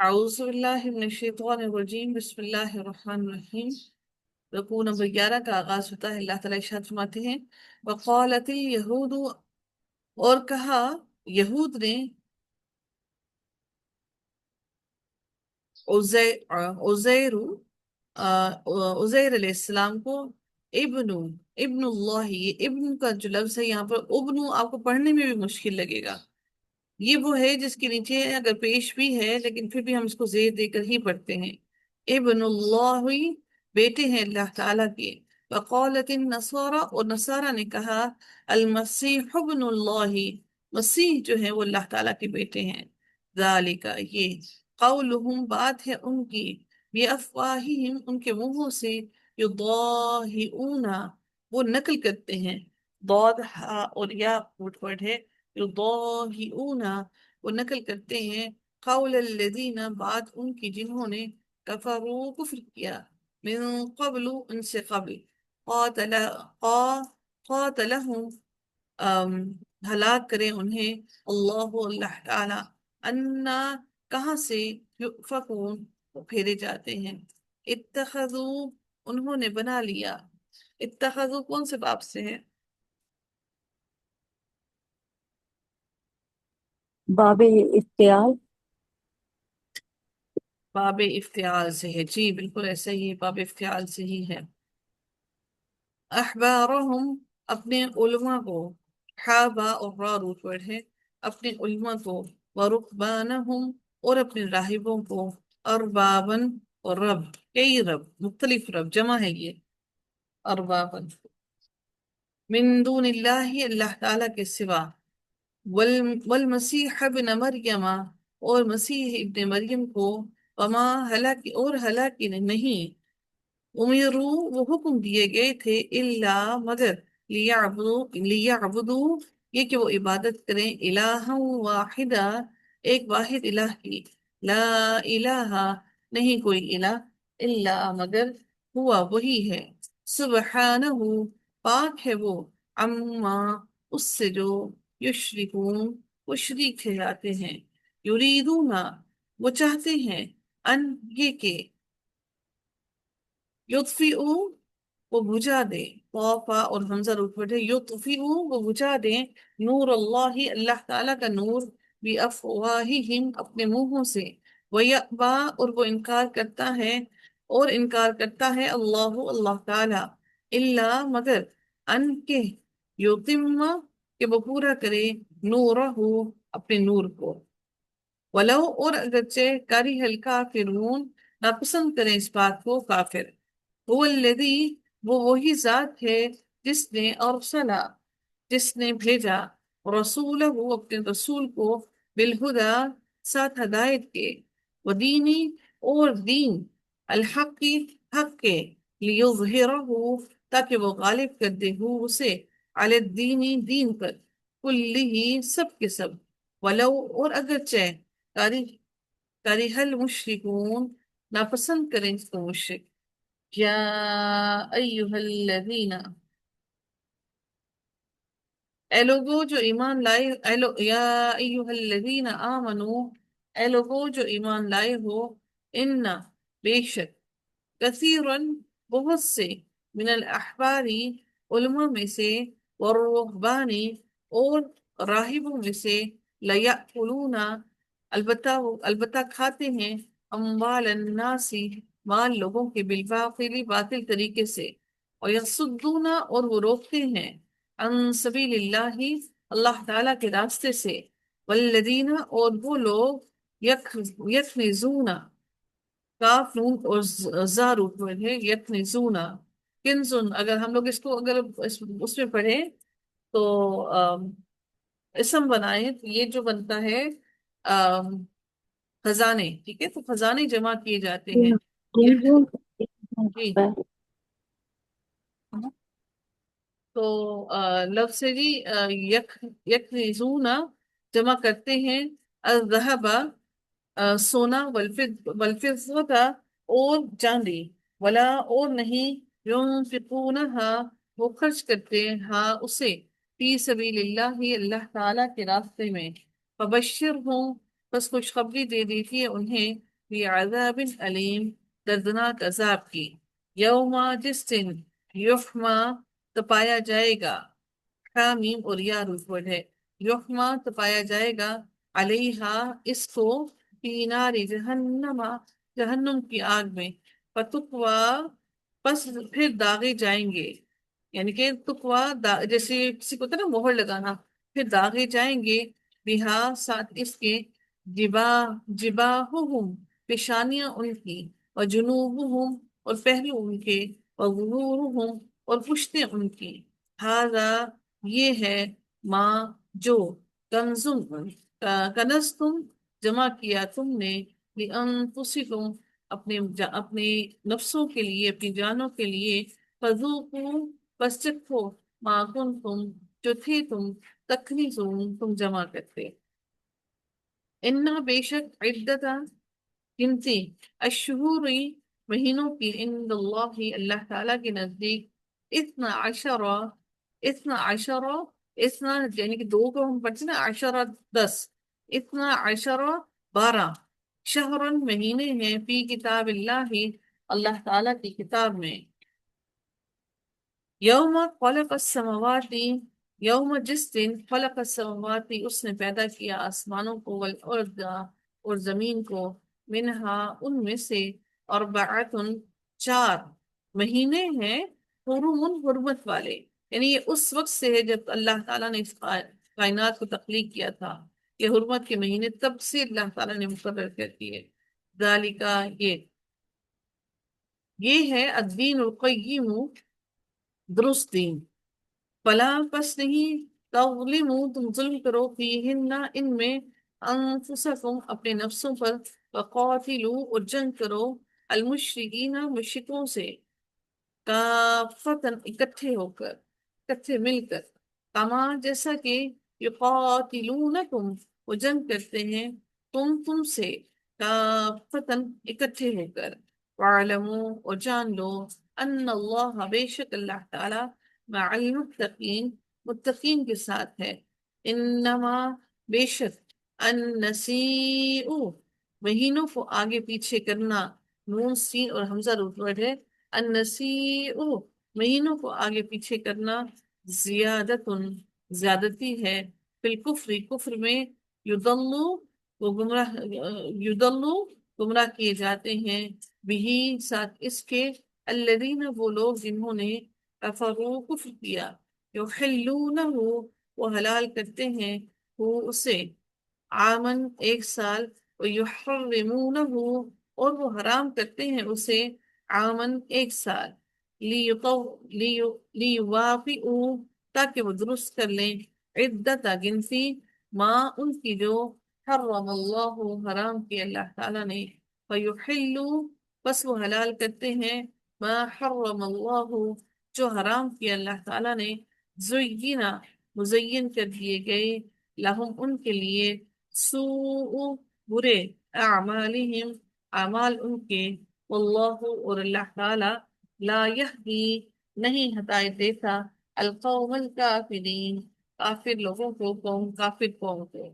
اعوذ باللہ من الشیطان الرجیم، بسم اللہ الرحمن الرحیم۔ رکوع نمبر 11 کا آغاز ہوتا ہے۔ اللہ تعالیٰ ارشاد فرماتے ہیں، وقالت الیہود، اور کہا یہود نے، عزیر عزیر علیہ السلام کو، ابن ابن اللہ، یہ ابن کا جو لفظ ہے یہاں پر ابن آپ کو پڑھنے میں بھی مشکل لگے گا۔ یہ وہ ہے جس کے نیچے اگر پیش بھی ہے لیکن پھر بھی ہم اس کو زیر دے کر ہی پڑھتے ہیں۔ ابن اللہ، بیٹے ہیں اللہ تعالیٰ کے۔ وقالت النصارى، اور نصارہ نے کہا المسیح ابن اللہ، مسیح جو ہے وہ اللہ تعالیٰ کے بیٹے ہیں۔ ذالک، یہ قولہم، بات ہے ان کی، بافواہہم، ان کے منہوں سے، یضاہئون، وہ نقل کرتے ہیں، ضاد ہا اور یا فوٹ ورڈ ہے، یضاہئون، وہ نقل کرتے ہیں، قول الذین، بات ان کی جنہوں نے، کفروا، کفر کیا، من قبل، ان سے قبل، قاتل قاتلہم، ام، ہلاک کرے انہیں، اللہ، اللہ تعالی، انا، کہاں سے، یؤفکون، وہ پھیرے جاتے ہیں، اتخذوا، انہوں نے بنا لیا، اتخذوا کون سے باب سے ہے؟ باب افتعال۔ باب افتعال سے ہے، جی بالکل ایسا ہی ہے، باب افتعال سے ہی ہے۔ احبارہم، اپنے علماء کو، حابا اور را روٹ ورڈ ہے، اپنے علماء کو، ورہبانہم، اور اپنے راہبوں کو، اربابن، اور رب، کئی رب، مختلف رب، جمع ہے یہ، اربابن، من دون اللہ، اللہ تعالیٰ کے سوا، والمسیح ابن مریم، اور مسیح ابن مریم کو، وما، ہلاک، اور ہلاک نہیں، امیرو، وہ حکم دیے گئے تھے، اللہ، مگر، لیعبدو، یہ کہ وہ عبادت کریں، الہا واحدہ، ایک واحد الہ کی، لا الہ، نہیں کوئی الہ، الا، مگر، ہوا، وہی ہے، سبحانہ، پاک ہے وہ، عما، اس سے جو، یشرکون، وہ شریک ٹھہراتے ہیں، یریدون، وہ چاہتے ہیں، ان، یہ کہ، یطفئو، وہ بجھا دے، طافا اور حمزہ روٹ ہے، یطفئو، وہ بجھا دے، نور اللہ، اللہ تعالیٰ کا نور، بی افواہہم، اپنے منہوں سے، ویأبا، اور وہ انکار کرتا ہے، اور انکار کرتا ہے اللہ، اللہ تعالیٰ، الا، مگر، ان کے، یتم، کہ وہ پورا کرے، نورہ، اپنے نور کو، ولو، اور اگرچہ، کاری الکافرون، ناپسند کریں اس بات کو کافر، هو الذی، وہ وہی ذات ہے، جس نے، ارسلا، جس نے بھیجا، رسولہ، اپنے رسول کو، بالہدا، ساتھ ہدایت کے، ودینی، اور دین، الحق، حق کے، لیظہرہ، تاکہ وہ غالب کر دے ہو اسے، علی الدین، دین پر، کلہ، سب کے سب، ولو، اور اگرچہ، کریہ المشرکون، ناپسند کریں اس کو مشرک، یا ایہا الذین، اے لوگو جو ایمان لائے، یا ایہا الذین آمنو، اے لوگو جو ایمان لائے ہو، ان، بے شک، کثیرن، بہت سے، من الاحباری، علماء میں سے، والرہبانی، اور راہبوں میں سے، لیأکلون، البتہ کھاتے ہیں، اموال الناس، مال لوگوں کے، بالباطل، باطل طریقے سے، اور یصدون، اور وہ روکتے ہیں، عن سبیل اللہ، اللہ تعالیٰ کے راستے سے، والذین، اور وہ لوگ، یکنزون، کاف نون اور زارو ہے، یکنزون، کنزن، اگر ہم لوگ اس کو، اگر اس میں پڑھیں تو اسم بنائیں تو یہ جو بنتا ہے، آم، خزانے، ٹھیک ہے، تو خزانے جمع کیے جاتے ہیں، یک، جی، تو لفظ سے جی، یکنزون، جمع کرتے ہیں، الذهب، سونا، والفضة، اور چاندی، ولا، اور نہیں، ينفقونها، وہ خرچ کرتے ہاں اسے، فی سبیل اللہ، اللہ تعالیٰ کے راستے میں، فبشرہم، بس خوشخبری دے دی تھی انہیں بعذاب علیم، دردناک عذاب کی، یوم جس دن یحما تپایا جائے گا، حامیم اور یا روٹ ہے، یحما تپایا جائے گا، علیہا اس کو، فی نار جہنم، جہنم کی آگ میں، فتقوا پس پھر داغے جائیں گے، یعنی کہ تقوا جیسے کسی کو ہوتا ہے نا مہر لگانا، پھر داغے جائیں گے، بہا ساتھ اس کے، جبا جباہہم پیشانیاں ان کی، اور جنوبہم اور پہلو ان کے، اور ظہورہم اور پشتیں ان کی، ہذا یہ ہے، ماں جو، کنزم کنز تم جمع کیا تم نے، لانفسکم اپنے نفسوں کے لیے، اپنی جانوں کے لیے، فذوقوا پس چکھو، ما کنتم جو تھے تم، تکنزون تم جمع کرتے، انا بے شک عدت گنتی، الشہوری مہینوں کی، عند اللہ اللہ تعالیٰ کے نزدیک، اتنا عشرہ، اتنا عشرہ، اتنا یعنی کہ دو کو ہم پڑھتے ہیں نا، عشرہ 10، اتنا عشرہ 12، شہرن مہینے ہیں، فی کتاب اللہ اللہ تعالیٰ کی کتاب میں، یوم خلق السماوات، یوم جس دن، خلق السماوات اس نے پیدا کیا آسمانوں کو، والارض اور زمین کو، منہا ان میں سے، اربعتن چار مہینے ہیں، حرم حرمت والے، یعنی یہ اس وقت سے ہے جب اللہ تعالیٰ نے اس کائنات کو تخلیق کیا تھا، یہ حرمت کے مہینے تب سے اللہ تعالیٰ نے مقرر کر دیے، ذالکا یہ ہے الدین القیم درست دین، فلا پس نہیں، تظلموا تم ظلم کرو، فیہن ان میں، انفسکم اپنے نفسوں پر، وقاتلوا اور جنگ کرو، المشرکین مشرکوں سے، کافتن اکٹھے ہو کر، اکٹھے مل کر، کما جیسا کہ، یقاتلونکم وہ جنگ کرتے ہیں تم سے، کافتن اکٹھے ہو کر، وَاعْلَمُوا اور جان لو، ان اللہ بے شک اللہ تعالی، مع المتقین متقین کے ساتھ ہے، انما بے شک، النسیء مہینوں کو آگے پیچھے کرنا، نون سین اور حمزہ روٹ ورڈ ہے، النسیء مہینوں کو آگے پیچھے کرنا، زیادت زیادتی ہے، فی الکفر کفر میں، یضلوا وہ گمراہ، یضلوا گمراہ کیے جاتے ہیں، بھی ساتھ اس کے، الذین وہ لوگ جنہوں نے، کفروا کفر کیا، یحلونہ وہ حلال کرتے ہیں، وہ اسے، عامن ایک سال، ویحرمونہ اور وہ حرام کرتے ہیں اسے، عامن ایک سال، لیواقعوا تاکہ وہ درست کر لیں، عدت گنتی، ماں ان کی جو، حرم اللہ حرام کی اللہ تعالیٰ نے، فیحلوا بس وہ حلال کرتے ہیں، ما حرم اللہ جو حرام کیا اللہ تعالیٰ نے، زینا مزین کر دیے گئے، لہم ان کے لیے، سوء برے، اعمالہم اعمال ان کے، واللہ اور اللہ تعالی، لا یہدی نہیں ہدایت دیتا، القوم الکافرین کافر لوگوں کو، قوم کافر قوم کو۔